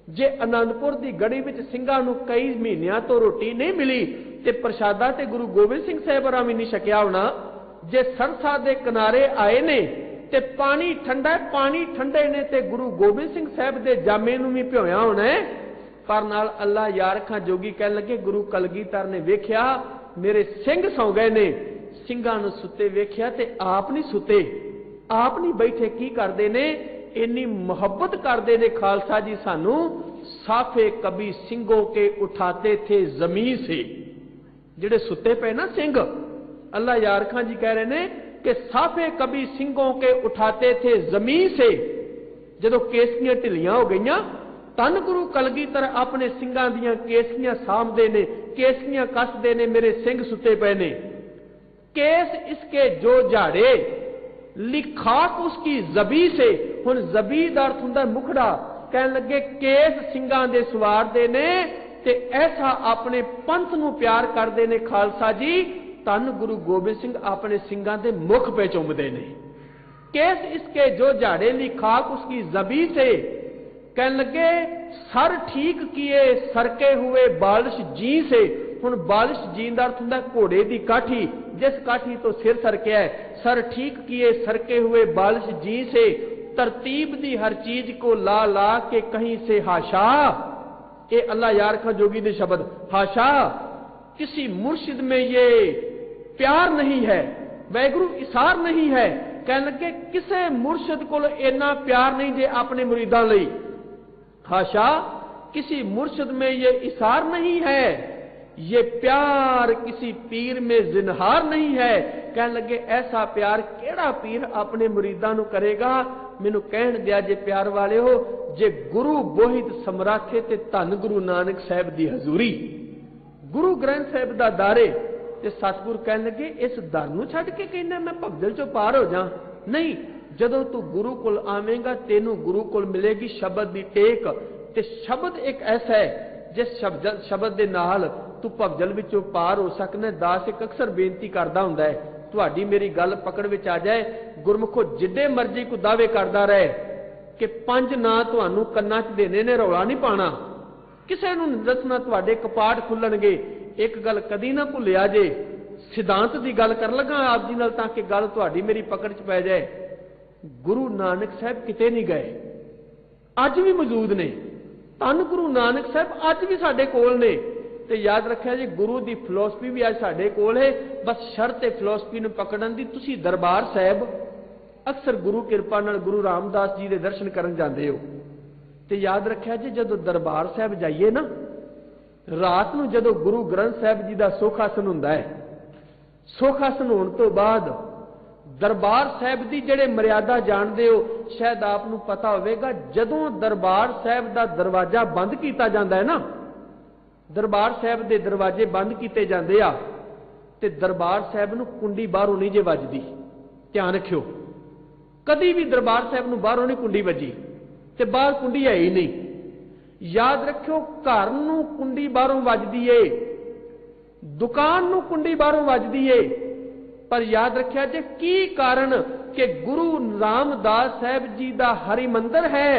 जे आनंदपुर की गढ़ी में सिंघां नूं कई महीनों तो रोटी नहीं मिली ते प्रसादा ते गुरु गोबिंद सिंह साहिब होरां भी नहीं छकिया होना। जे सरसा दे किनारे आए ने ते पानी ठंडा है, पानी ठंडे ने ते गुरु गोबिंद सिंह साहिब दे जामे नूं भी भिओया होना है। पर नाल अल्लाह यार खां जोगी कह लगे गुरु कलगीधर ने वेख्या मेरे सिंह सौ गए ने, सिंघां नूं सुते वेख्या ते आप नहीं सुते, आप नहीं बैठे, की करदे ने, इन्नी मोहब्बत करते ने खालसा जी सानू। साफे कभी सिंगों के उठाते थे जमीन से, जिहड़े सुते पे ना सिंह, अल्लाह यार खान जी कह रहे ने कि साफे कभी सिंगों के उठाते थे जमीन से। जदों केसकियां ढिलियां हो गईयां, तन गुरु कलगीधर अपने सिंगां दियां केसकियां सामदे ने, केसकियां कसदे ने, मेरे सिंह सुते पे ने। केस इसके जो झाड़े लिखाक उसकी जबी से, हुण जबी दा अर्थ हुंदा मुखड़ा, कहन लगे केस सिंगां दे सवारदे ने ते ऐसा अपने पंथ नूं प्यार करदे ने खालसा जी। धन गुरु गोबिंद सिंह अपने सिंगां दे मुख पे चुमदे ने। केस इसके जो झाड़े लिखाक उसकी जबी से, कहन लगे सर ठीक किए सरके हुए बालिश जी से। हुण बालिश जी दा अर्थ हुंदा घोड़े दी काठी, जिस काठी तो सिर सरकिया है। सर ठीक किए सरके हुए बालिश जी से, तरतीब दी हर चीज को ला ला के कहीं से हाशा। ये अल्लाह यार खां जोगी दे शब्द, हाशा किसी मुर्शिद में ये प्यार नहीं है, वैगुरु इसार नहीं है। कहने लगे किसे मुर्शिद को इन्ना प्यार नहीं जे अपने मुरीदां लई, हाशा किसी मुर्शिद में ये इसार नहीं है, ये प्यार किसी पीर में जिनहार नहीं है। कहने लगे ऐसा प्यार केड़ा पीर अपने मुरीदां नूं करेगा। मैनू कहण दिया जे प्यार वाले हो, जे गुरु बोहित समराथे ते धन गुरु नानक साहिब दी हजूरी, गुरु ग्रंथ साहिब दा दारे ते सतगुर कहण लगे इस दर नूं छड्ड के कहना मैं भगदड़ चों पार हो जा। नहीं, जदों तू गुरु कोल आवेंगा तेनू गुरु कोल मिलेगी शब्द दी टेक। ते शब्द एक ऐसा है जिस शब्द दे नाल तू भगदड़ विचों पार हो सकना। दास एक अक्सर बेनती करदा हुंदा है, तुहाडी मेरी गल पकड़ विच आ जाए, गुरमुखो जिड्डे मर्जी को दावे करदा रहे कि 5 ना तुहानू कन्नां च देने ने, रौला नहीं पाना, किसे नूं नहीं दसना, तुहाडे कपाट खुलणगे। एक गल कदी ना भुलिया जे, सिद्धांत की गल कर लगा आप जी नाल ताकि गल तुहाडी मेरी पकड़ च पै जाए। गुरु नानक साहब किते नहीं गए, अज भी मौजूद ने। धन गुरु नानक साहब अज भी साडे कोल ने। ते याद रखिया जी गुरु की फिलोसफी भी अज साडे कोल है। बस शर्त है फिलोसफी नूं पकड़न दी। तुसीं दरबार साहब अक्सर गुरु कृपा नाल गुरु रामदास जी दे दर्शन करन जांदे हो। ते याद रखिया जी जदों दरबार साहब जाइए ना, रात नूं जदों गुरु ग्रंथ साहब जी दा सुखासन हुंदा है, सुखासन होण तो बाद दरबार साहब की जिहड़े मर्यादा जानते हो, शायद आपनूं पता होवेगा, जदों दरबार साहब का दरवाजा बंद किया जाता है ना, दरबार साहब के दरवाजे बंद किए जाते आ, ते दरबार साहब नूं कुंडी बाहरों नहीं जे वजदी। ध्यान रखियो, कदी भी दरबार साहब नूं बाहरों नहीं कुंडी वजी, ते बाहर कुंडी है ही नहीं। याद रखियो, घर नूं कुंडी बाहरों वजदी है, दुकान नूं कुंडी बाहरों वजदी है। पर याद रखिया जे की कारण कि गुरु रामदास साहब जी का हरिमंदिर है,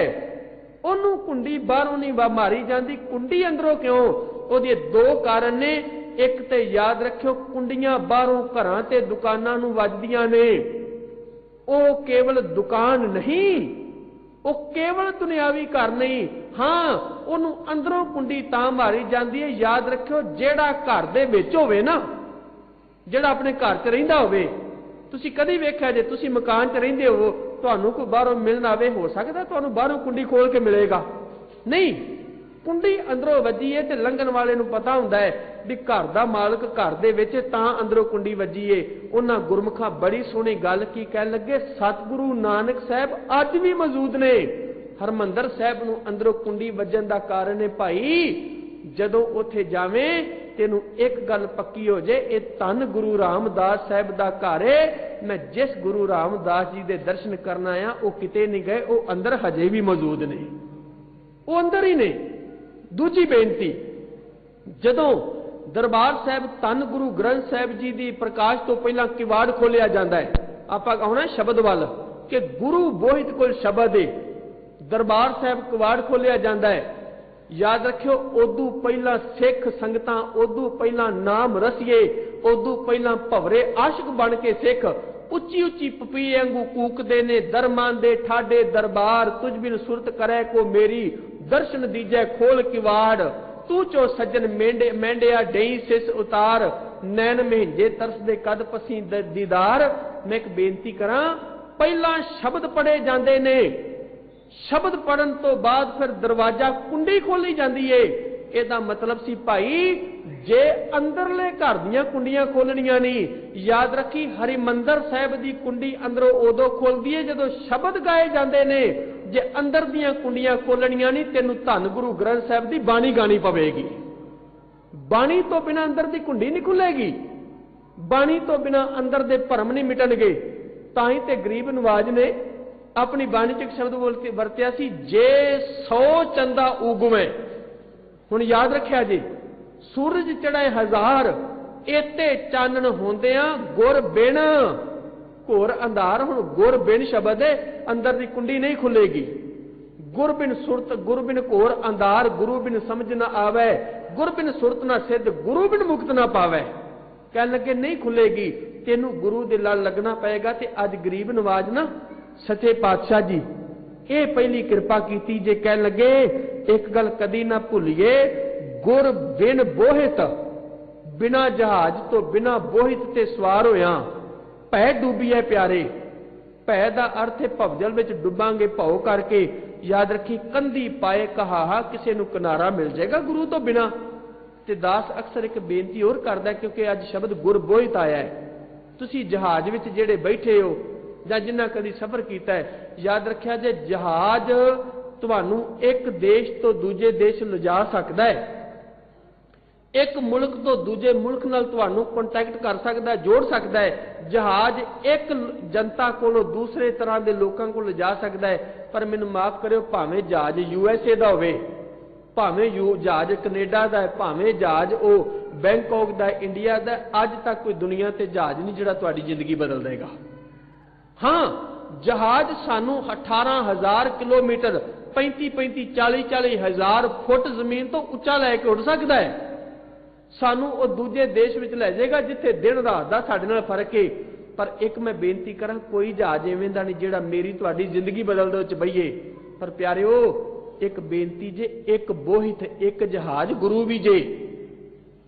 उन्होंने कुंडी बाहरों नहीं मारी जाती, कुंडी अंदरों क्यों? उसके 2 कारण ने। एक ते याद रखियो, कुंडियां बाहरों घरां ते दुकानां नूं वजदियां ने। वो केवल दुकान नहीं, वो केवल दुनियावी घर नहीं, हाँ उन्होंने अंदरों कुंडी तां मारी जाती है। याद रखियो, जेड़ा घर दे विच होवे ना, ਜਿਹੜਾ अपने घर च रहिंदा होवे, तुसीं कदी वेख्या जे तुसीं मकान च रहिंदे हो, तुहानूं कोई बाहरों मिलण आवे, हो सकदा तुहानूं बाहरों कुंडी खोल के मिलेगा? नहीं, कुंडी अंदरों वजी है ते लंघण वाले नूं पता हुंदा है भी घर दा मालक घर दे विच तां अंदरों कुंडी वजी है। उन्हां गुरमुखां बड़ी सोहणी गल की कहण लगे, सतगुरु नानक साहब अज भी मौजूद ने। हरमंदर साहब नूं अंदरों कुंडी वजन दा कारण है भाई, जदों उत्थे जावें तेनू एक गल पक्की हो जाए, ये धन गुरु रामदास साहब का घर है। मैं जिस गुरु रामदास जी के दर्शन करना आया, वो किते नहीं गए, वो अंदर हजे भी मौजूद ने, वो अंदर ही ने। दूजी बेनती, जदों दरबार साहब धन गुरु ग्रंथ साहब जी की प्रकाश तो पहला किवाड़ खोलिया जाता है, आप आना शब्द वाल कि गुरु बोहित कोल शब्द है, दरबार साहब किवाड़ खोलिया जाता है। याद रखियो, उदू पहला सिख संगतां, उदू पहला नाम रसीए, उदू पहला भवरे आशिक बन के सिख उच्ची उच्ची पपीए वांगू कूकदे ने, दरमां दे ठाडे दरबार, तुझ बिन सुरत करे को मेरी, दर्शन दीजै खोल किवाड़, तू चो सज्जन मेंढे मेंढिया डई सिस उतार, नैन महेंजे तरसदे कद पसी दीदार। मैं एक बेनती करा, पहला शब्द पढ़े जाते ने, शब्द पढ़न तो बाद फिर दरवाजा कुंडी खोली जाती है। ਇਹਦਾ मतलब सी भाई जे अंदरले घर दियां कुंडियां खोलनियां नहीं, याद रखी हरिमंदर साहब की कुंडी अंदरों उदों खोलदी है जदों शब्द गाए जाते ने। जे अंदर दियां कुंडियां खोलनियां नहीं, तेनू धन गुरु ग्रंथ साहब की बाणी गानी पवेगी। बाणी तो बिना अंदर की कुंडी नहीं खुलेगी, बाणी तो बिना अंदर दे भरम नहीं मिटणगे। तां ते गरीब नवाज ने अपनी बाणी च एक शब्द वरत्या सी, जे 100 चंदा उगवे। हुण याद रखिया जी, सूरज चढ़े 1000 इते चानन होंदियां गुर बिन घोर अंधार। हुण गुर बिन शब्द है, अंदर की कुंडी नहीं खुलेगी। गुर बिन सुरत, गुर बिन घोर अंधार, गुरु बिन समझ न आवे, गुर बिन सुरत न सिद्ध, गुरु बिन मुक्त न पावे। कहने लगे नहीं खुलेगी, तेनू गुरु दे लड़ लगना पएगा। ते अज गरीब नवाज ना सच्चे पातशाह जी ये पहली कृपा की जे। कह लगे एक गल कदी ना भुलिए, गुर बिन बोहित, बिना जहाज तो बिना बोहित ते सवार होया भै डूबीए प्यारे। भै दा अर्थ है भवजल विच डुबांगे भौ करके। याद रखी, कंधी पाए कहा किसी नूं किनारा मिल जाएगा गुरु तो बिना। ते दास अक्सर एक बेनती होर करदा, क्योंकि अज शब्द गुर बोहित आया है। तुसी जहाज विच जेड़े बैठे हो जां जिन्हां कदी सफर कीता है, याद रखिया जे जहाज तुहानू एक देश तो दूजे देश लिजा सकता है, एक मुल्क तो दूजे मुल्क नाल तुहानू कॉन्टैक्ट कर सकता है, जोड़ सकता है। जहाज एक जनता कोलों दूसरे तरह के लोगों को लिजा सकता है। पर मैनू माफ करियो, भावें जहाज USA का होवे, भावें जहाज कनेडा का है, भावें जहाज वो बैंकॉक का, इंडिया का, अज तक कोई दुनिया ते जहाज नहीं जिहड़ा तुहाडी जिंदगी बदल देगा। हाँ, जहाज सानू 18,000 किलोमीटर 35-35 40-40 हज़ार फुट जमीन तो उच्चा लैके उड़ सकता है। सानू वो दूजे देश में लै जाएगा जिथे दिन रात का साडे नाल फर्क है। पर एक मैं बेनती करा, कोई जहाज इवें दा नहीं जिहड़ा मेरी तुहाडी जिंदगी बदल दे बईए। पर प्यारिओ एक बेनती जे, एक बोहित एक जहाज गुरु भी जे।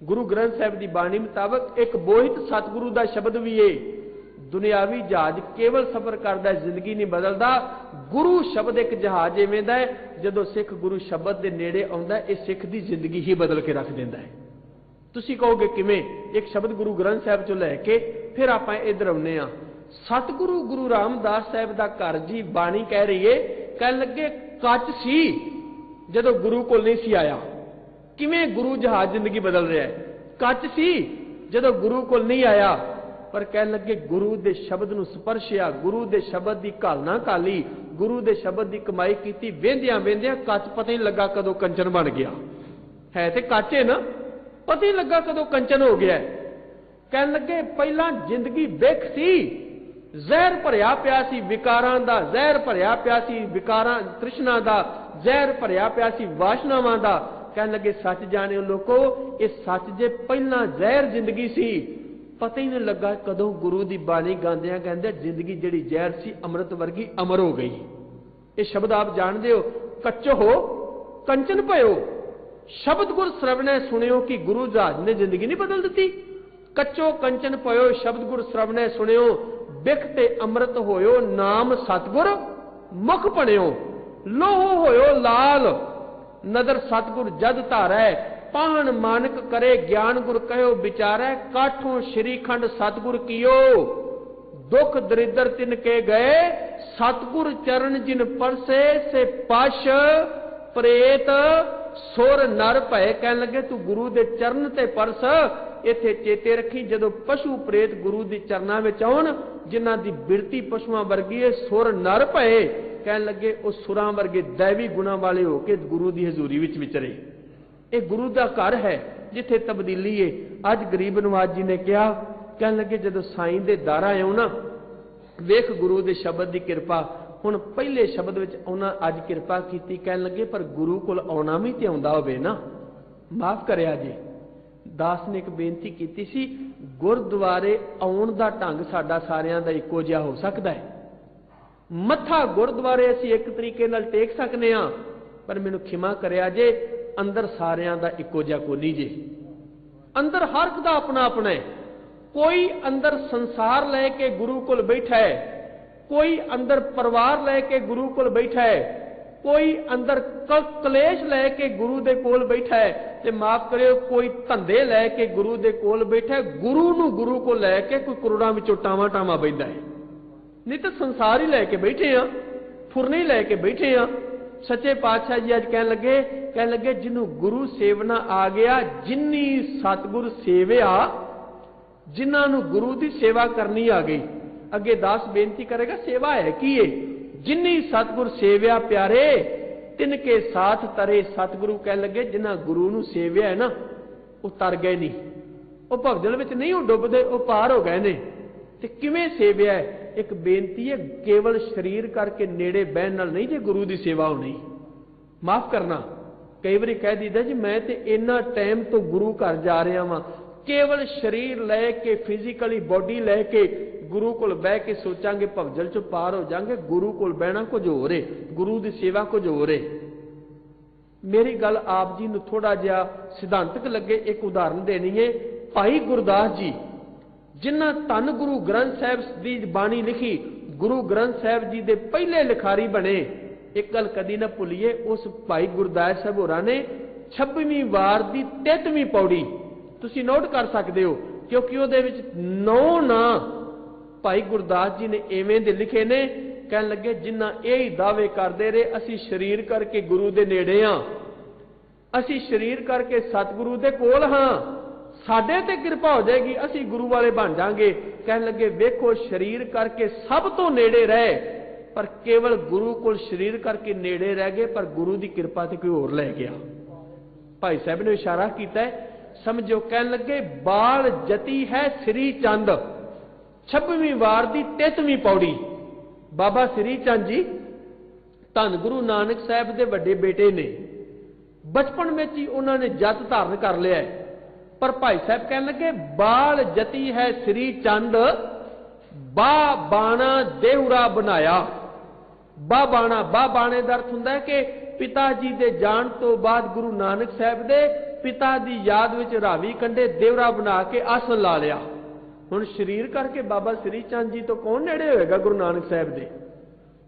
गुरु ग्रंथ साहब की बाणी मुताबक एक बोहित सतगुरु का शब्द भी है। दुनियावी जहाज केवल सफर करता है, जिंदगी नहीं बदलता। गुरु शब्द एक जहाज इवें दा है, जदों सिख गुरु शब्द के नेड़े आउंदा है, इह सिख की जिंदगी ही बदल के रख दिंदा है। तुसीं कहोगे किवें? एक शब्द गुरु ग्रंथ साहब चों लैके फिर आपां इधर आउंदे आ। सतगुरु गुरु रामदास साहब का घर जी बाणी कह रही है, कह लगे कच सी जदों गुरु कोल नहीं सी आया। किवें गुरु जहाज जिंदगी बदल रहा है? कच सी जदों गुरु कोल नहीं आया। पर कह लगे गुरु दे शब्द नूं स्पर्शिया, गुरु दे शब्द की घालना घाली, गुरु दे शब्द की कमाई की। वेंदियां वेंदियां कच पता ही लगा कदों कंचन बन गया। है तो कच है ना, पता ही लगा कदों कंचन हो गया। कह लगे पहला जिंदगी बिख सी, जहर भरिया पिया सी विकारां दा, जहर भरिया पिया सी विकारां तृष्णा दा, जहर भरिया पिया सी वासनावां दा। कह लगे सच जाने लोगो, इस सच जे पहला जहर जिंदगी सी, पता ही नहीं लगा कदों गुरु की बाणी गांदियां कहंदे जिंदगी जिहड़ी जहर सी अमृत वर्गी अमर हो गई। ये शब्द आप जानते हो, कच्चो हो कंचन भयो, शब्द गुर श्रवणै सुनियो कि गुरु जहाज ने जिंदगी नहीं बदल दी। कच्चो कंचन पयो शब्द गुर श्रवणै सुनियो, बिख ते अमृत होयो नाम सतगुर मुख पणियो, लोहो होयो लाल नदर सतगुर जद धारै, पाहन मानक करे ज्ञान गुर कहो विचारै, काठों श्रीखंड सतगुर कियो, दुख दरिद्र तिन के गए, सतगुर चरण जिन परसे, से पश प्रेत सुर नर भय। कह लगे तू गुरु दे चरण ते परस। इत्थे चेते रखी, जदों पशु प्रेत गुरु दे चरनां विच आउण, जिन्हां दी बिरती पशुआं वर्गी है, सुर नर भय। कह लगे उस सुरां वर्गे दैवी गुणां वाले होके गुरु दी हजूरी विच विचरे। ये गुरु का घर है जिथे तब्दीली है। अज गरीब नवाज जी ने कहा, कह लगे जदों साईं दे दारा आऊं ना, वेख गुरु दे शब्द की कृपा, ਹੁਣ पहले शब्द विच उन्हां अज किरपा कीती, कहन लगे पर गुरु कोल आउणा भी ते आउंदा होवे ना, माफ करिया जी। दास ने एक बेनती की सी, गुरद्वारे आउण दा ढंग साडा सारियां दा इक्को जिहा हो सकदा है। मत्था गुरद्वारे असीं एक तरीके नाल टेक सकने आ, पर मैनूं खिमा करिया जे अंदर सारियां दा इक्को जिहा कोनी जे। अंदर हर एक दा अपना अपना है। कोई अंदर संसार लैके गुरु कोल बैठा है, कोई अंदर परिवार लैके गुरु कोल बैठा है, कोई अंदर कलेश लैके गुरु दे कोल बैठा है, ते माफ करियो कोई धंधे लैके गुरु दे कोल बैठा है। गुरु नूं गुरु को लैके कोई करोड़ां विचों टावा टावा बैठा है, नहीं तो संसार ही लैके बैठे आ, फुरने लैके बैठे आ। सच्चे पातशाह जी अज कह लगे जिन्हों गुरु सेवना आ गया, जिन्नी सतगुर सेविया, जिन्होंने गुरु की सेवा करनी आ गई। अगे दास बेनती करेगा सेवा है की है, जिन्नी सतगुर सेविया प्यारे तिनके साथ तरे। सतगुरु कह लगे जिन्ना गुरु नूं सेविया है ना, वो तर गए नहीं, वो भगदड़ विच नहीं वो डुबदे, वो पार हो गए ने। ते किवें सेविया है? एक बेनती है, केवल शरीर करके नेड़े बहन नाल नहीं जे गुरु की सेवा होनी। माफ करना, कई बार कह दीदा जी मैं ते इन्ना टाइम तो गुरु घर जा रहा वां, केवल शरीर लैके फिजिकली बॉडी लैके गुरु कोल बह के सोचांगे भगदड़ चों पार हो जाएंगे। गुरु कोल बहना कुछ हो रहे, गुरु की सेवा कुछ हो रहे। मेरी गल आप जी नूं थोड़ा जिहा सिद्धांतक लगे, एक उदाहरण देनी है। भाई गुरदास जी जिन्हां धन गुरु ग्रंथ साहिब की बाणी लिखी, गुरु ग्रंथ साहिब जी के पहले लिखारी बने। एक गल कदी ना भुलीए, उस भाई गुरदास साहब होरां ने 26वीं वार की 33वीं पौड़ी तुसीं नोट कर सकते हो, क्योंकि उहदे विच 9 नां भाई गुरदास जी ने इवें दे लिखे ने। कहन लगे जिन्ना यही दावे करते रहे असी शरीर करके गुरु दे नेड़े हाँ, असी शरीर करके सतगुरु दे कोल हाँ, साडे ते कृपा हो जाएगी, असी गुरु वाले बन जाएंगे। कहन लगे वेखो शरीर करके सब तो नेड़े रहे, पर केवल गुरु कोल शरीर करके नेड़े रह गए, पर गुरु की कृपा ते कोई होर लै गया। भाई साहब ने इशारा किया है, समझो। कहन लगे बाल जती है श्री चंद, 26वीं वार की 33वीं पौड़ी। बाबा श्री चंद जी धन गुरु नानक साहब के वड्डे बेटे ने, बचपन में ही उन्होंने जत धारण कर लिया है। पर भाई साहब कहने लगे बाल जती है श्री चंद, बा बाणा देहुरा बनाया। बा बाणे का अर्थ हुंदा है कि पिता जी दे जान तो बाद गुरु नानक साहब दे पिता की याद विच रावी कंडे देवरा बना के आसन ला लिया। हुण शरीर करके बाबा श्री चंद जी तो कौन नेड़े होएगा गुरु नानक साहब दे?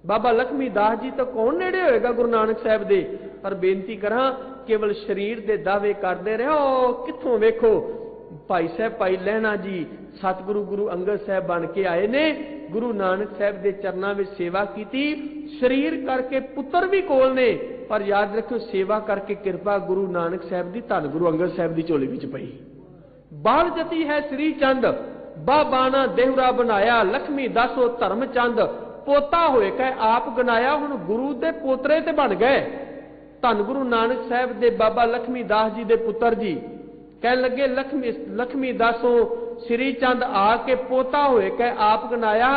बाबा लक्ष्मी दास जी तो कौन नेड़े होएगा गुरु नानक साहब दे? पर बेनती करा केवल शरीर के दावे करते रहो, कित्थों वेखो भाई साहब भाई लहना जी सतगुरु गुरु अंगद साहब बन के आए ने, गुरु नानक साहब के चरणों में सेवा की। शरीर करके पुत्र भी कोल ने, पर याद रखो सेवा करके कृपा गुरु नानक साहब की धन गुरु अंगद साहब की झोली विच पई। बाल जती है श्री चंद, बाबाना देहुरा बनाया, लक्ष्मी दासो धर्म चंद, पोता होए कह आप गनाया। हुण गुरु दे पोतरे ते बन गए। धन गुरु नानक साहब दे बाबा लक्ष्मी दास जी दे पुत्र जी कह लगे लक्ष्मी दासो श्री चंद आके पोता होए कह आप गनाया।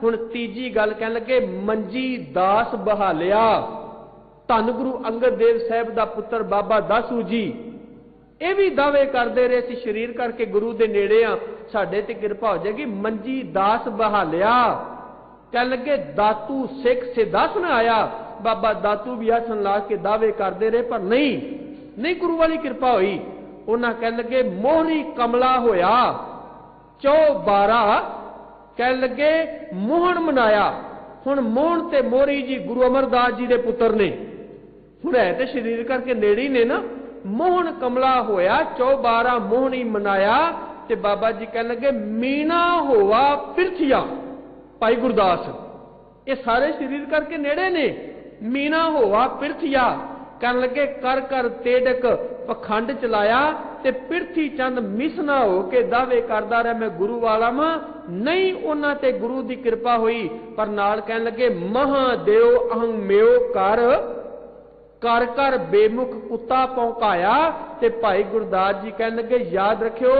हुण तीजी गल कह लगे मंजी दास बहालिया। धन गुरु अंगद देव साहब दा पुत्र बाबा दासू जी ये भी दावे करते रहे सी शरीर करके गुरु दे नेड़े आ, साडे ते कृपा हो जाएगी। मंजी दास बहालिया। कह लगे दातू सिख सिद्धासन आया। बाबा दातू भी आसन ला के दावे करते रहे, पर नहीं गुरु वाली कृपा हुई। उन्हें कह लगे मोहरी कमला होया 24 कह लगे मोहन मनाया। हुण मोहन ते मोहरी जी गुरु अमरदास जी दे पुत्र ने, हुण है ते शरीर करके नेड़ी ने ना। मोहन कमला होया 24 मोहनी मनाया। ते बाबा जी कह लगे मीना होवा पिरथिया। भाई गुरदास ये सारे शरीर करके नेड़े ने। मीना होवा पिरथिया कह लगे कर कर तेडक पखंड चलाया। ते पिरथी चंद मिसना हो के दावे करदा रहा मैं गुरु वाला वां। नहीं उन्हां ते गुरु की कृपा हुई, पर नाल कह लगे महादेव अहं मेओ कर कर कर बेमुख कुत्ता पौंकाया। ते भाई गुरदास जी कह लगे याद रखियो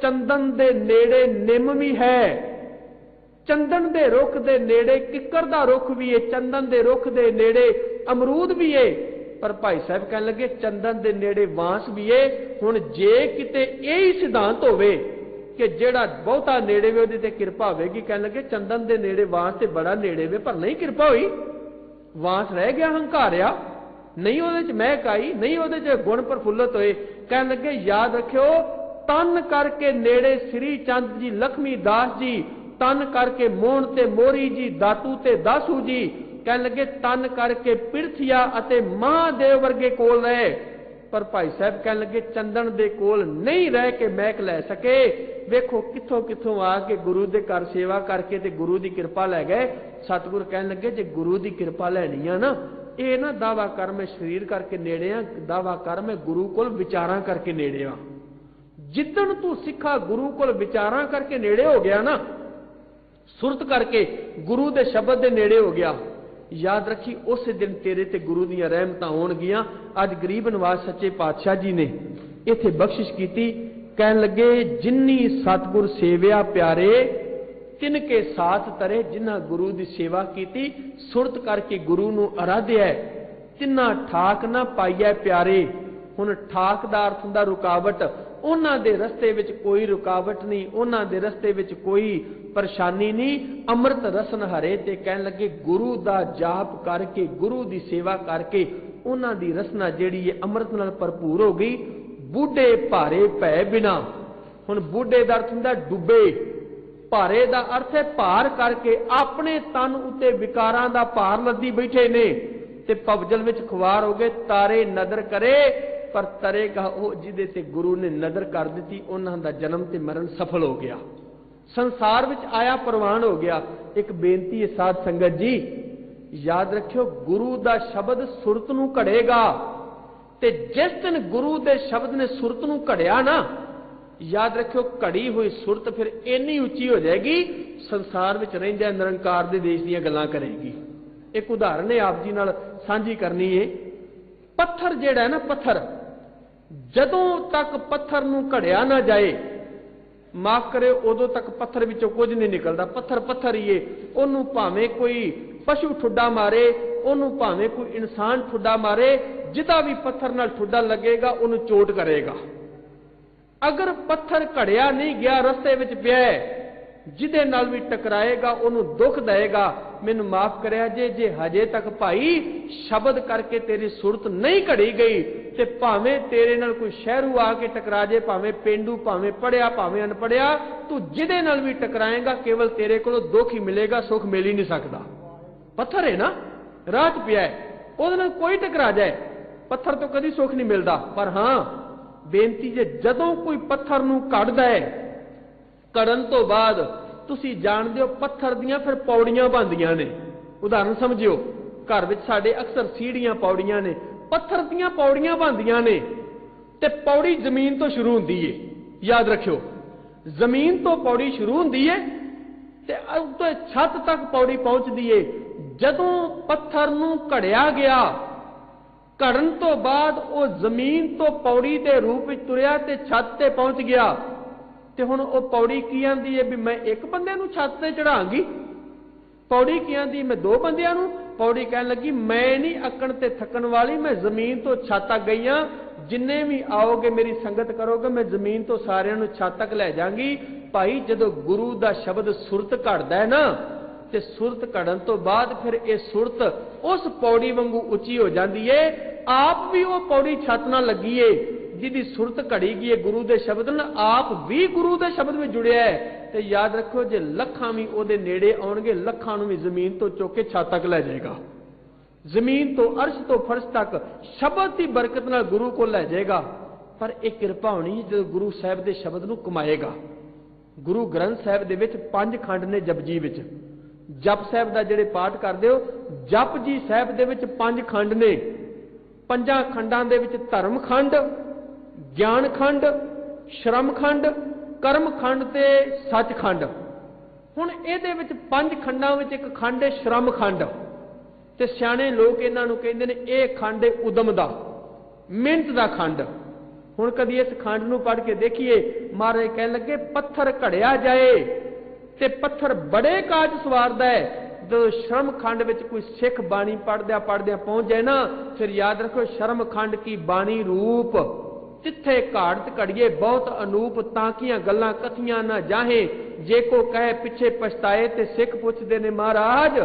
चंदन दे नेड़े निम भी है, चंदन दे रुख दे नेड़े किकर दा रुख भी है, चंदन दे रुख दे नेड़े अमरूद भी है। पर भाई साहब कहने लगे चंदन दे नेड़े वांस भी है। हुण जे किते यही सिद्धांत होवे कि जेड़ा बहुता नेड़े वे उहदे ते किरपा होवेगी, कहने लगे चंदन दे नेड़े वांस ते बड़ा नेड़े वे, पर नहीं किरपा हुई। वांस रह गया हंकारिया, नहीं उहदे च महक आई, नहीं उहदे च गुण प्रफुल्लत होए। कहने लगे याद रखियो, तन करके नेड़े श्री चंद जी, लक्ष्मी दास जी, तन करके मोहन ते मोरी जी, दातू ते दासू जी, कहने लगे तन करके पिरथिया अते महादेव वर्गे कोल रहे। पर भाई साहब कहने लगे चंदन दे कोल नहीं रह के महक लै सके। वेखो किथों किथों आके गुरु दे घर सेवा करके ते गुरु दी कृपा लै गए। सतगुरु कहने लगे जे गुरु दी कृपा लैनी आ ना, ये ना दावा कर मैं शरीर करके नेड़े आ, दावा कर मैं गुरु कोल विचारां करके नेड़े आ। जिदन तू सिखा गुरु कोल विचारां करके नेड़े हो गया ना, सुरत करके गुरु दे शब्द दे नेड़े हो गया, याद रखी उस दिन तेरे ते गुरु दीयां रहमतां होणगियां। अज गरीब नवाज सच्चे पातशाह जी ने इत्थे बख्शिश कीती, कहन लगे जिन्नी सतगुर सेविया प्यारे तिनके साथ तरे, जिन्हां गुरु दी सेवा कीती सुरत करके गुरु नूं आराध्या है, तिन्हां ठाक ना पाईया प्यारे। हुण ठाक दा अर्थ हुंदा रुकावट, उन्हां दे रस्ते विच कोई रुकावट नहीं, उन्हां दे रस्ते विच कोई परेशानी नहीं। अमृत रसन हरे ते कहन लगे गुरु दा जाप करके, गुरु दी सेवा करके उन्हां दी रसना जिहड़ी है अमृत नाल भरपूर हो गई। बूढ़े भारे भै बिना, हुण बूढ़े दा अर्थ हुंदा डुबे, भारे दा अर्थ है भार करके अपने तन उत्ते विकारां दा भार लद्दी बैठे ने ते पवजल विच खुवार हो गए। तारे नदर करे पर तरेगा वो जिहदे ते गुरु ने नदर कर दी, उन्हां दा जन्म ते मरण सफल हो गया, संसार विच आया प्रवान हो गया। एक बेनती है साध संगत जी, याद रखियो गुरु दा शब्द सुरत नूं घड़ेगा ते जिस दिन गुरु दे शब्द ने सुरत नूं घड़िया ना, याद रखियो घड़ी हुई सुरत फिर इन्नी उच्ची हो जाएगी, संसार विच रहिंदे निरंकार दे देश दीयां गल्लां करेगी। एक उदाहरण है आप जी नाल सांझी करनी है। पत्थर जिहड़ा है ना, पत्थर जदों तक पत्थर नूं घड़िया ना जाए, माफ करे उदों तक पत्थर विचों कुछ नहीं निकलता। पत्थर पत्थर ही है, उन्होंने भावें कोई पशु ठुड्डा मारे, उन्होंने भावें कोई इंसान ठुड्डा मारे, जिदा भी पत्थर नाल ठुड्डा लगेगा उन्होंने चोट करेगा। अगर पत्थर घड़िया नहीं गया, रस्ते विच पिया है, जिदे नाल भी टकराएगा उन्होंने दुख देगा। मैनू माफ करिया जे हजे तक भाई शब्द करके तेरी सुरत नहीं घड़ी गई ते भावें तेरे नाल कोई शहरू आके टकरा जे, भावें पेंडू, भावें पढ़िया, भावें अनपढ़िया, तू जिदे नाल भी टकराएगा केवल तेरे को दुख ही मिलेगा, सुख मिल ही नहीं सकता। पत्थर है ना, राह च पिया है, उहदे नाल कोई टकरा जाए, पत्थर तो कभी सुख नहीं मिलता। पर हां बेनती जे जदों कोई पत्थर नूं कढ़दा है, कढ़न तो बाद तुसी जानदे हो पत्थर दियां फिर पौड़ियां बनदियां ने। उदाहरण समझियो, घर विच साडे अक्सर सीढ़ियां पौड़ियां ने, पत्थर दियां पौड़ियां बनदियां ने ते पौड़ी जमीन तो शुरू हुंदी है। याद रखियो जमीन तो पौड़ी शुरू हुंदी है ते उत्ते छत तक पौड़ी पहुंचदी है। जदों पत्थर नूं घड़िया गया, घड़न तो बाद वो जमीन तो पौड़ी के रूप में तुरिया ते छत ते पहुंच गया ते हुण वो पौड़ी की आंदी है भी मैं एक बंदे नूं छत ते चढ़ांगी, पौड़ी की आंदी मैं दो बंदियां नूं। पौड़ी कहन लगी मैं नहीं अकण ते थकन वाली, मैं जमीन तो छत तक गई हां, जिन्ने भी आओगे मेरी संगत करोगे मैं जमीन तो सारियां नूं छत तक लै जांगी। भाई जदों गुरु दा शब्द सुरत घड़दा है ना, ते सुरत घड़न तो बाद फिर ये सुरत उस पौड़ी वांगू उची हो जाती है। आप भी वो पौड़ी छत नाल लगी है जिहदी सुरत घड़ी गई है गुरु दे शब्द नाल, आप भी गुरु दे शब्द में जुड़िया है। ते याद रखो जे लखां भी उहदे नेड़े आउणगे, लखां नूं भी जमीन तो चुक के छत तक लै जाएगा, जमीन तो अर्श तो फर्श तक शब्द की बरकत नाल गुरु को लै जाएगा। पर एक कृपा होनी जो गुरु साहब के शब्द नूं कमाएगा। गुरु ग्रंथ साहब दे विच 5 खंड ने जपजी विच, जप साहब दा जिहड़े पाठ करदे हो, जप जी साहब दे विच 5 खंड ने। 5 खंडां दे विच धर्म खंड, ज्ञान खंड, श्रम खंड, कर्म खंड ते सच खंड। हुण इहदे विच 5 खंडां विच एक खंड है श्रम खंड, ते सियाणे लोक इन्हां नूं कहंदे ने इह खंड है उदम दा, मिहनत दा खंड। हुण कदी इस खंड नूं पढ़ के देखिए, महाराज कहण लगे पत्थर घड़िया जाए ते पत्थर बड़े काज सवारदा है। जो शर्म खंड में कोई सिख बाणी पढ़द्या पढ़द्या पहुंच जाए ना, फिर याद रखो शर्म खंड की बाणी रूप तिथे घाड़त घड़िए बहुत अनूप, ताकियां गल्लां कथियां ना जाहे, जे को कहे पिछे पछताए। ते सिख पुछदे ने महाराज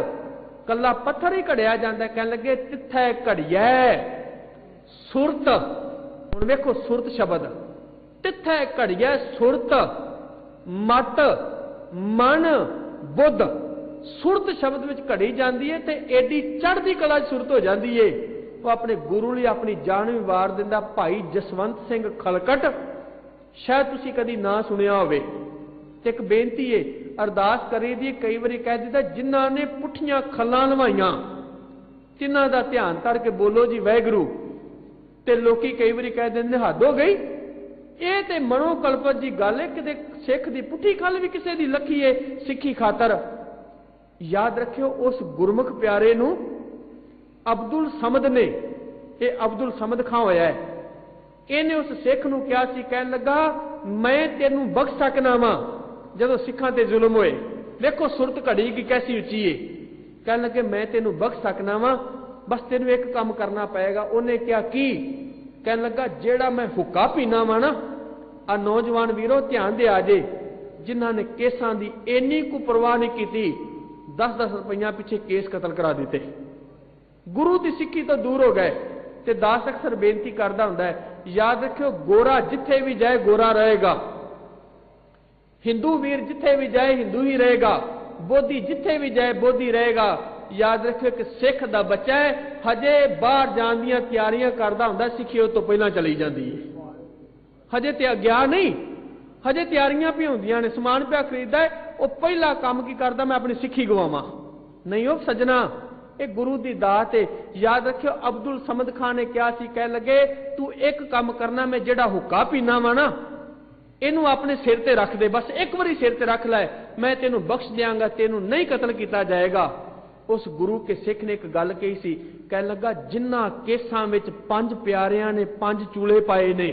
कला पत्थर ही घड़िया जाता, कह लगे तिथे घड़िया सुरत। हुण वेखो सुरत शब्द, तिथे घड़िया सुरत मत मन बुद्ध। सुरत शब्द में घड़ी जाती है तो एडी चढ़ती कला सुरत हो जाती है। वो अपने गुरु लिए अपनी जान भी वार दिंदा। भाई जसवंत सिंह खलकट, शायद तुसी कदी ना सुनिया होवे। ते एक बेनती है, अरदास करी दी, कई बारी कह दिता जिन्हां ने पुठियां खल्लां लवाइयां तिन्हां दा ध्यान करके बोलो जी वाहिगुरू। ते लोकी कई बारी कह दिंदे हद हो गई, ये ते मनोकल्पत जी गल है, किते सिख दी पुठी खल भी किसी दी लखी है सिक्खी खातर। याद रखियो उस गुरमुख प्यारे नू अब्दुल समद ने, ये अब्दुल समद खां होया है, इन्हें उस सिख नू क्या सी, कहन लगा मैं तेनू बख्श सकना वा जदों सिखां ते जुल्म होए। देखो सुरत घड़ी की कैसी उची है। कहन लगे मैं तेनू बख्श सकना वा, बस तेनू एक काम करना पएगा। उन्हें क्या की, कहन लगा जेड़ा मैं हुक्का पीना वा ना, आ नौजवान वीरो ध्यान दे आजे, जिन्हां ने केसां दी इन्नी को परवाह नहीं की, 10-10 रुपया पिछे केस कतल करा दिते, गुरु की सिक्खी तो दूर हो गए। ते दास अक्सर बेनती करता हुंदा है, याद रखियो गोरा जिथे भी जाए गोरा रहेगा, हिंदू वीर जिथे भी जाए हिंदू ही रहेगा, बोधी जिथे भी जाए बोधी रहेगा। याद रखियो कि सिख दा बच्चा है हजे बाहर जाण दीआं तैयारियां करदा हुंदा, सिੱਖिਓ तो पहला चली जाती है, हजे ते गया नहीं, हजे तैयारियां भी होंदियां ने, समान पिया खरीददा है, वो पहला काम की करदा मैं अपनी सिੱਖੀ गवावां नहीं। वो सजना ये गुरु की दात है। याद रखियो अब्दुल समद खान ने क्या सी, कह लगे तू एक काम करना, मैं जेड़ा हुक्का पीना वा ना इनू अपने सिर ते रख दे, बस एक बारी सिर ते रख लै, मैं तेनू बख्श दियांगा, तेनू नहीं कतल किया जाएगा। उस गुरु के सिख ने एक गल कही सी, कह लगा जिन्हां केसां विच 5 प्यारियां ने 5 चूले पाए ने,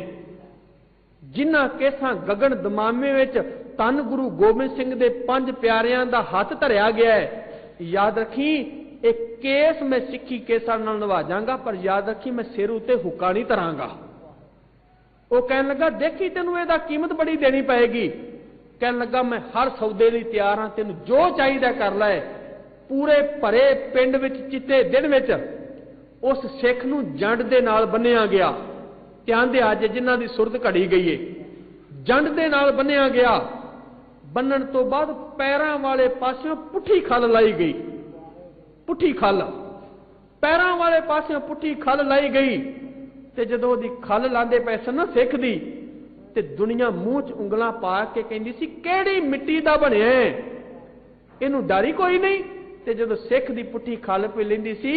जिन्हां केसां गगन दमामे विच धन गुरु गोबिंद सिंह दे 5 प्यारियां दा हाथ धरिया गया है। याद रखी एक केस मैं सिੱਖੀ केसां नाल निभा जांगा, पर याद रखी मैं सिर उत्ते हुक्का नहीं धरांगा। वो कहन लगा देखी तेनू इहदा कीमत बड़ी देनी पएगी। कहन लगा मैं हर सौदे लई तैयार हां, तेनू जो चाहिदा कर लै। पूरे भरे पिंड विच चिट्टे दिन विच उस सिख नूं जंड दे नाल बन्निया गया। ध्यान दे आज जिन्हां दी सुरत घड़ी गई है, जंड दे नाल बन्निया गया। बन्नण तो बाद पैरां वाले पासियों पुठी खल लाई गई, पुठी खल पैरां वाले पासियों पुठी खल लाई गई। ते जदों दी खल लांदे पए सन ना सिख दी, ते दुनिया मूंह च उंगलां पा के कहंदी सी किहड़ी मिट्टी दा बनिया है, इहनूं डर ही कोई नहीं। ते जदों सिख दी पुठी खल पे लैंदी सी,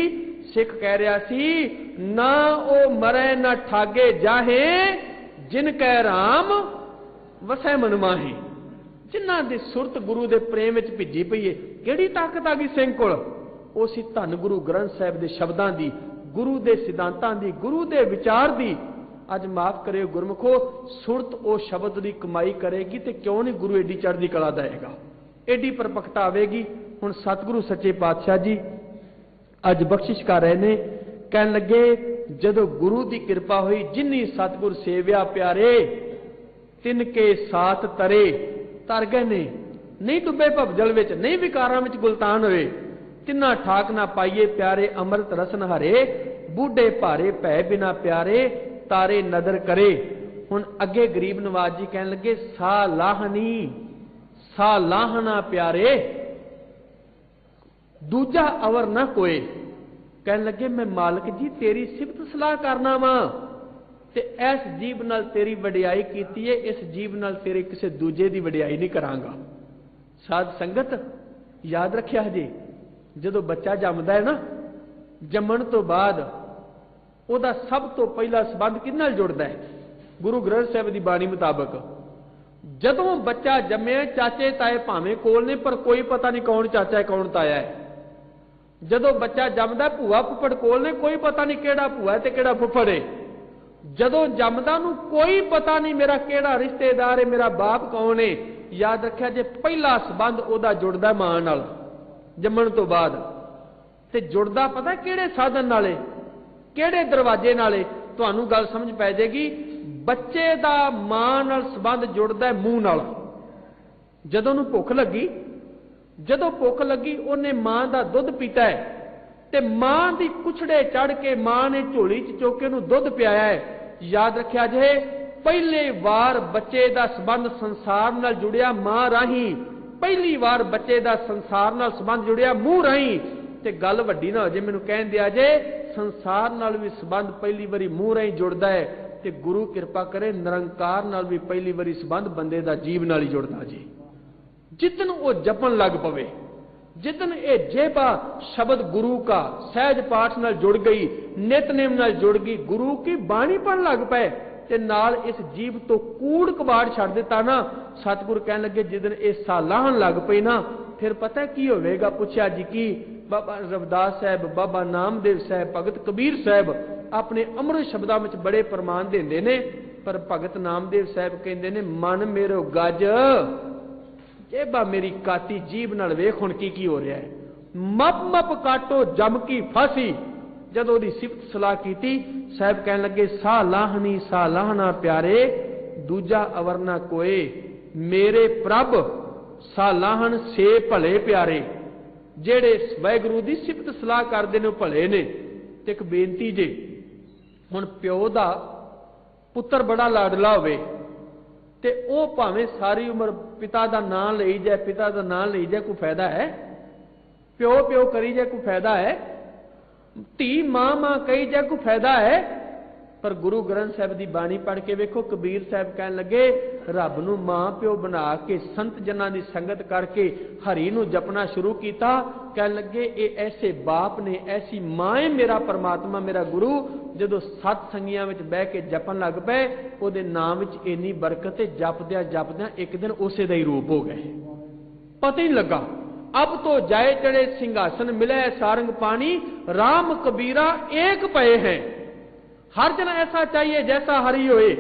सिख कह रहा सी ना ओ मरै ना ठागे जाहे, जिन कह राम वसै मन माहे। जिन्हां दी सुरत गुरु दे प्रेम विच भिजी पई है, किहड़ी ताकत आ गई सिंह कोल, ਉਹ ਸੀ ਧੰਨ गुरु ग्रंथ साहिब ਦੇ शब्दां दी, गुरु ਦੇ सिद्धांतां दी, गुरु ਦੇ विचार दी। अज माफ करियो गुरमुखो, सुरत ਉਹ शब्द ਦੀ कमाई करेगी तो क्यों नहीं गुरु एडी चढ़दी कला देगा, एडी परपक्ता आवेगी। हुण सतगुरु सच्चे पातशाह जी अज बख्शिश कर रहे ने, कहन लगे जदों गुरु की कृपा हुई, जिन्नी सतगुर सेविया प्यारे तिनके साथ तरे तर गए ने, नहीं डुबे भवजल विच, नहीं विकारां विच गुलतान होए। तिन्ना ठाक ना पाइए प्यारे अमृत रसन हरे, बूढ़े भारे भै बिना प्यारे तारे नदर करे। हुण अगे गरीब नवाज जी कहन लगे सा लाहनी सा लाहना प्यारे, दूजा अवर ना कोई। कहन लगे मैं मालिक जी तेरी सिफत सलाह करना वा, ते इस जीव नाल तेरी वडियाई कीती है, इस जीव नाल तेरे किसी दूजे की वडियाई नहीं करांगा। साध संगत याद रखिया जी, जदों बच्चा जमदा है ना, जमण तो बाद उहदा सब तो पहला संबंध किहदे नाल जुड़दा है, गुरु ग्रंथ साहिब की बाणी मुताबक। जदों बच्चा जम्मिया चाचे ताए भावें कोल ने, पर कोई पता नहीं कौन चाचा है कौन ताया है। जदों बच्चा जमदा भूआ फुफड़ कोल ने, कोई पता नहीं किहड़ा भूआ है ते किहड़ा फुफड़ है। जदों जमदा नूं कोई पता नहीं मेरा किहड़ा रिश्तेदार है, मेरा बाप कौन है। याद रखिया जे पहला संबंध उहदा जुड़दा मां नाल जम्मण तो बाद, ते जुड़दा पता किहड़े साधन नाले, किहड़े दरवाजे नाले? तुहानूं गल समझ पै जाएगी। बच्चे दा मां नाल संबंध जुड़दा मूंह नाल। जदों उहनूं भुख लगी, जदों भुख लगी उहने मां दा दुध पीता है, ते मां दी कुछड़े चढ़ के मां ने झोली च चुक के उहनूं दुध पियाया है। याद रखिया जे पहले वार बच्चे दा संबंध संसार नाल जुड़िया मां राही, पहली वार बच्चे दा संसार नाल संबंध जुड़िया मूंह राही। ते गल वड्डी ना हो जे मैनूं कहण दिया जे संसार नाल भी संबंध पहली बारी मूंह राही जुड़दा है, ते गुरु कृपा करे निरंकार नाल भी पहली बारी संबंध बंदे दा जीव नाल ही जुड़दा जी। जितन वो जपन लग पवे, जितन ये जेबा शब्द गुरु का सहज पाठ नाल जुड़ गई, नितनेम नाल जुड़ गई, गुरु की बाणी पढ़न लग पे, ते नाल इस जीव तो कूड़ कबाड़ छड़ दिता ना। सतगुर कहन लगे जिदन ये सालाहन लग पई ना, फिर पता की होवेगा? पुछया जी की? बाबा रविदास साहब, बाबा नामदेव साहब, भगत कबीर साहब अपने अमृत शब्दां विच बड़े प्रमाण देंदे ने, पर भगत नामदेव साहब कहंदे ने मन मेरो गज जेबा मेरी काती जीभ नाल वेख हुण की हो रहा है। मप मप काटो जम की फांसी। जदों दी सिफत सलाह कीती, साहब कहन लगे सा लाहना प्यारे दूजा अवरना कोए, मेरे प्रभ सा लाहन से भले प्यारे। जेड़े वाहिगुरू दी सिफत सलाह करदे ने भले ने। ते एक बेनती जे, हुण प्यो दा पुत्र बड़ा लाडला होवे ते ओ भावें सारी उम्र पिता दा नाम लई जाए, पिता दा नाम लई जाए, कोई फायदा है? प्यो प्यो करी जाए, कोई फायदा है? धी मां मां कही जाए, कोई फायदा है? पर गुरु ग्रंथ साहब की बाणी पढ़ के वेखो, कबीर साहब कहन लगे रब नूं मां प्यो बना के संत जनां दी संगत करके हरि नूं जपना शुरू किया। कहन लगे ये ऐसे बाप ने, ऐसी मां है मेरा परमात्मा, मेरा गुरु। जदों सत संगियां विच बह के जपन लग पे, उहदे नाम विच इन्नी बरकत है, जपदियां जपदियां एक दिन उसे दा ही रूप हो गए, पता ही नहीं लगा। अब तो जाए चढ़े सिंहासन मिले सारंग पानी, राम कबीरा एक पए हैं। हर जन ऐसा चाहिए जैसा हरि होए।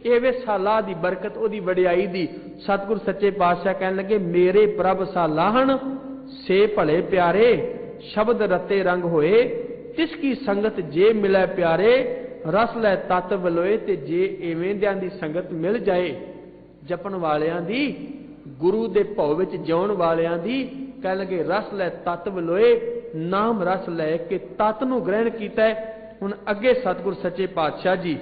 ये वे सालाह दी बरकत, ओदी वडियाई दी। सतगुर सच्चे पातशाह कहन लगे मेरे प्रभ सालाहन से भले प्यारे, शब्द रते रंग होए, तिसकी संगत जे मिले प्यारे, रस लै तत वलोए। ते जे एवेंदियां दी संगत मिल जाए, जपन वालियां दी, गुरु दे भव विच जिउण वालियां दी, कहन लगे रस लै तत वलोए, नाम रस लै के तत नूं ग्रहण कीता है। हुण अगे सतगुर सच्चे पातशाह जी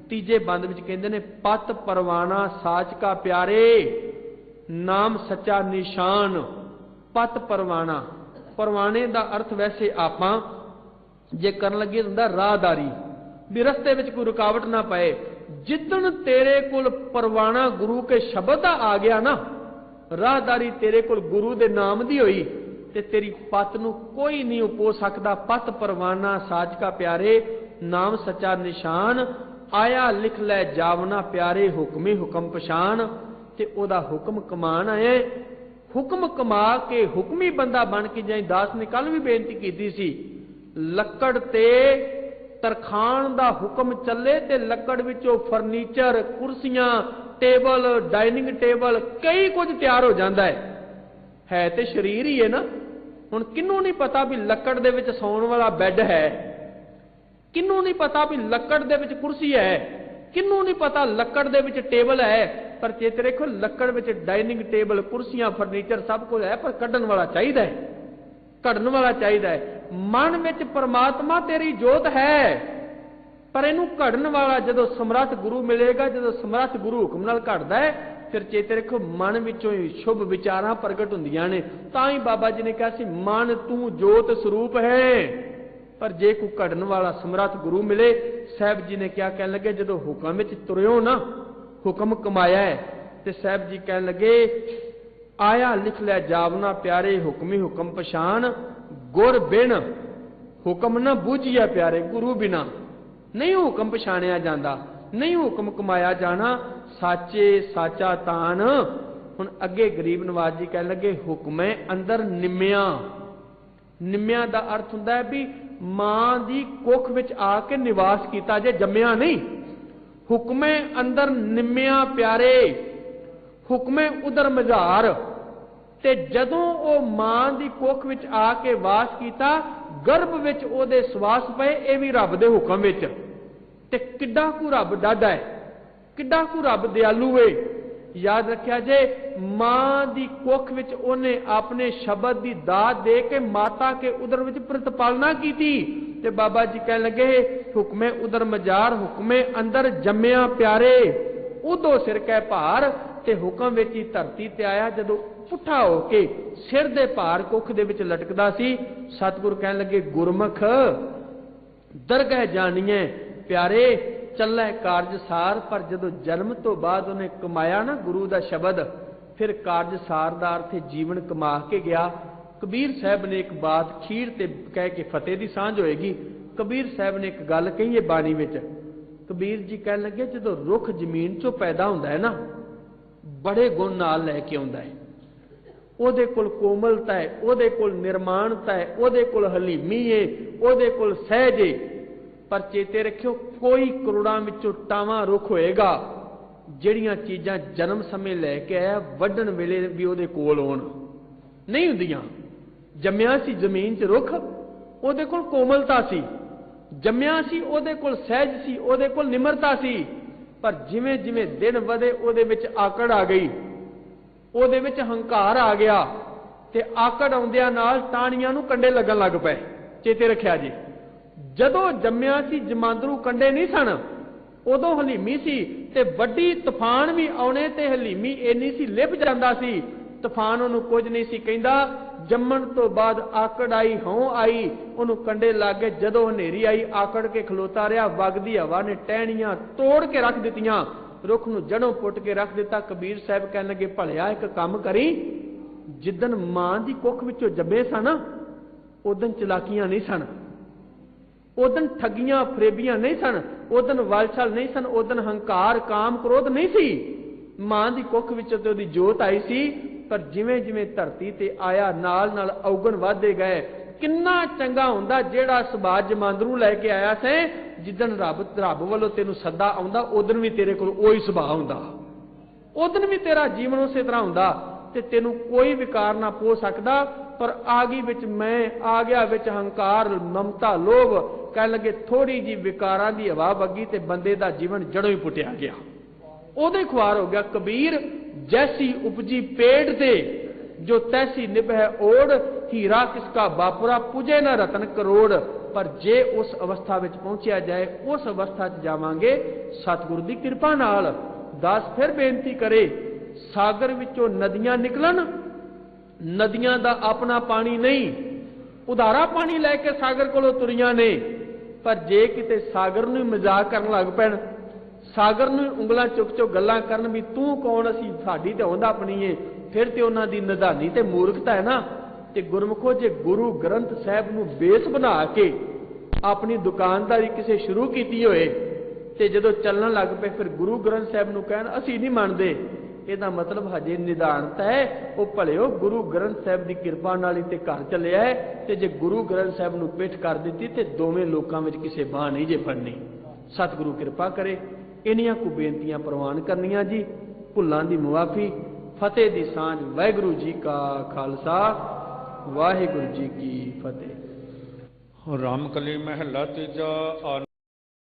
तीजे बंद विच कहंदे ने पत परवाना साच का प्यारे, नाम सच्चा निशान। पत परवाना, परवाने दा अर्थ वैसे आपां जे करन लगे हुंदा राहदारी, भी रस्ते विच कोई रुकावट ना पए। जिदन तेरे कोल परवाना गुरु के शब्द दा आ गया ना, राहदारी तेरे कोल गुरु दे नाम दी होई, ते तेरी पत नूं कोई नहीं उपो सकदा। पत परवाना साज का प्यारे, नाम सच्चा निशान, आया लिख लै जावना प्यारे, हुक्मे हुक्म पछान। ते ओदा हुक्म कमान आए, हुक्म कमा के हुक्मी बंदा बन के जाए। दास ने कल भी बेनती की सी, लक्कड़ ते तरखान दा हुक्म चले ते लक्कड़ विचों फर्नीचर, कुर्सियां, टेबल, डाइनिंग टेबल कई कुछ तैयार हो जाता है ते शरीर ही है ना। हुण किन्नू नहीं पता भी लक्कड़ दे विच सौण वाला बैड है, किन्नू नहीं पता भी लक्कड़ दे विच कुर्सी है, किन्नू नहीं पता लक्कड़ दे विच टेबल है। पर चेते रखो लक्कड़ विच डाइनिंग टेबल, कुर्सियां, फर्नीचर सब कुछ है, पर कढ़न वाला चाहिए है, कढ़न वाला चाहिए है। मन विच परमात्मा तेरी जोत है, पर इनू कढ़न वाला जदों समर्थ गुरु मिलेगा, जदों समर्थ गुरु हुक्म नाल घड़दा है, फिर चेते रखो मन विचों ही शुभ विचारां प्रगट हुंदियां ने। तां ही बाबा जी ने कहा सी मन तू जोत स्वरूप है। पर जे कोई घड़न वाला समर्थ गुरु मिले, साहब जी ने क्या कहन लगे जदों हुक्म विच तुरियो ना, हुक्म कमाया है, ते साहब जी कहन लगे आया लिख लै जावना प्यारे, हुक्मी हुक्म पछान। गुर बिन हुक्म न बूझिया प्यारे, गुरु बिना नहीं हुक्म पछाणिया जाता, नहीं हुक्म कमाया जाना। साचे साचा तान। हुण अगे गरीब नवाज जी कहन लगे हुक्मे अंदर निम्या। निम्या दा अर्थ हुंदा है भी मां दी कुख विच आके निवास कीता, जे जम्मिया नहीं। हुक्मे अंदर निम्या प्यारे, हुक्मे उदर मझार। ते जदों वो मां दी कुख विच आके वास कीता, गर्भ विच ओदे सवास पए, ये भी रब दे हुक्म विच। ते किड्डा कु रब डाढा है, किड्डा कु रब दयालु है। याद रखिया जे, मां दी कुख विच ओने अपने शब्द दी दात दे के माता के उदर विच प्रतिपालना की थी। ते बाबा जी कह लगे, हुक्मे उदर मजार, हुक्मे अंदर जम्मिया प्यारे, उदो सिर कै भार। ते हुक्म विच ही धरती ते आया, जदों पुठा होके सिर दे भार कुख दे विच लटकदा सी। सतगुरु कहन लगे, गुरमुख दरगह जानिए प्यारे, चलै कारजसार। पर जदों जन्म तो बाद उन्हें कमाया ना गुरु दा शब्द, फिर कारजसार दा अर्थ जीवन कमा के गया। कबीर साहब ने एक बात खीर ते कह के फतेह दी सांझ होएगी। कबीर साहब ने एक गल कही है बाणी विच। कबीर जी कहन लगे, जदों रुख जमीन चों पैदा हुंदा है ना, बड़े गुण नाल लैके आउंदा है। ਉਹਦੇ ਕੋਲ ਕੋਮਲਤਾ है, ਉਹਦੇ ਕੋਲ ਨਿਰਮਾਣਤਾ है, ਉਹਦੇ ਕੋਲ ਹਲੀਮੀ है, ਉਹਦੇ ਕੋਲ ਸਹਿਜ है। पर चेते रखियो, कोई करोड़ां विचों टावां रुख होएगा ਜਿਹੜੀਆਂ चीज़ां जन्म समय लैके आया, ਵੱਢਣ ਵੇਲੇ भी ਉਹਦੇ ਕੋਲ ਹੋਣ नहीं ਹੁੰਦੀਆਂ। जम्मिया सी ਜ਼ਮੀਨ 'ਚ रुख, ਉਹਦੇ ਕੋਲ ਕੋਮਲਤਾ ਸੀ। जम्मिया सी, ਉਹਦੇ ਕੋਲ ਸਹਿਜ ਸੀ, ਉਹਦੇ ਕੋਲ ਨਿਮਰਤਾ ਸੀ। पर जिवें जिवें दिन ਵਧੇ, ਉਹਦੇ ਵਿੱਚ ਆਕੜ ਆ ਗਈ, ਉਹਦੇ ਵਿੱਚ ਹੰਕਾਰ ਆ ਗਿਆ। ਤੇ ਆਕੜ ਆਉਂਦਿਆਂ ਨਾਲ ਟਾਹਣੀਆਂ ਨੂੰ ਕੰਡੇ ਲੱਗਣ ਲੱਗ ਪਏ। ਚੇਤੇ ਰੱਖਿਆ ਜੀ, ਜਦੋਂ ਜੰਮਿਆ ਸੀ ਜਮਾਂਦਰੂ ਕੰਡੇ ਨਹੀਂ ਸਨ, ਉਦੋਂ ਹਲੀਮੀ ਸੀ। ਤੇ ਵੱਡੀ ਤੂਫਾਨ ਵੀ ਆਉਣੇ ਤੇ ਹਲੀਮੀ ਇੰਨੀ ਸੀ, ਲਿਪ ਜਾਂਦਾ ਸੀ। ਤੂਫਾਨ ਉਹਨੂੰ ਕੁਝ ਨਹੀਂ ਸੀ ਕਹਿੰਦਾ। ਜੰਮਣ ਤੋਂ ਬਾਅਦ ਆਕੜ ਆਈ, ਹਉ ਆਈ, ਉਹਨੂੰ ਕੰਡੇ ਲੱਗ ਗਏ। ਜਦੋਂ ਹਨੇਰੀ ਆਈ, ਆਕੜ ਕੇ ਖਲੋਤਾ ਰਿਹਾ। ਵਗਦੀ ਹਵਾ ਨੇ ਟਹਿਣੀਆਂ ਤੋੜ ਕੇ ਰੱਖ ਦਿੱਤੀਆਂ, रुख नूं जड़ों पुट के रख दिता। कबीर साहब कहन लगे, भलिया एक काम करी, जिदन मां दी कुख विचों जम्मे सन, उदन चलाकियां नहीं सन, उदन ठगियां फरेबियां नहीं सन, उदन वालछल नहीं सन, उदन हंकार काम क्रोध नहीं सी। मां दी कुख विचों ते उहदी जोत आई सी। पर जिवें जिवें धरती ते आया, नाल नाल औगण वधदे गए। किन्ना चंगा हुंदा जेड़ा सुभाष जमांदरू लैके आया से, जिदन रब वालों तेनू सदा आउंदा, उदन भी तेरे कोल ओही सुभाव हुंदा, उदन भी तेरा जीवन उसे तरह हुंदा ते तेनू कोई विकार ना पो सकदा। पर आ गई विच मैं, आ गया विच हंकार, ममता, लोभ। कह लगे थोड़ी जी विकारां दी हवा वगी ते बंदे दा जीवन जड़ों ही पुटिया गया, ओदे खुआर हो गया। कबीर जैसी उपजी पेड़ दे, जो तैसी निभै ओढ़, हीरा किसका बापुरा, पूजे न रतन करोड़। पर जे उस अवस्था विच पहुंचिया जाए, उस अवस्था च जावांगे सतगुरु दी कृपा नाल। दास फिर बेनती करे, सागर विचों नदियां निकलन, नदियां दा अपना पानी नहीं, उधारा पानी लैके सागर कोलों तुरियां ने। पर जे किते सागर नूं मजाक करन लग पैण, सागर नूं उंगलां चुक चुक गल्लां करन भी तूं कौन, असीं साडी ते होंदा अपनी है, फिर ते उन्हां दी निधानी ते मूर्खता है ना। ते गुरमुखो, जे गुरु ग्रंथ साहब नूं बेस बना के अपनी दुकानदारी किसे शुरू कीती होए ते जदों चलण लग पे, फिर गुरु ग्रंथ साहब नूं कहण असीं नहीं मंनदे, ਇਹਦਾ मतलब हजे निधानता है। वो भलिओ गुरु ग्रंथ साहब की कृपा नाल ही ते घर चलिया है। ते जे गुरु ग्रंथ साहब नूं पिठ कर दी ते दोवें लोकां विच किसे बाह नहीं जे फड़नी। सतगुरु कृपा करे। इन्हियां को बेनतियां प्रवान करनियां जी। भुल्लां दी मुआफी। फतेह दी सांझ। वाहिगुरू जी का खालसा, वाहिगुरू जी की फतेह। रामकली महला तीजा।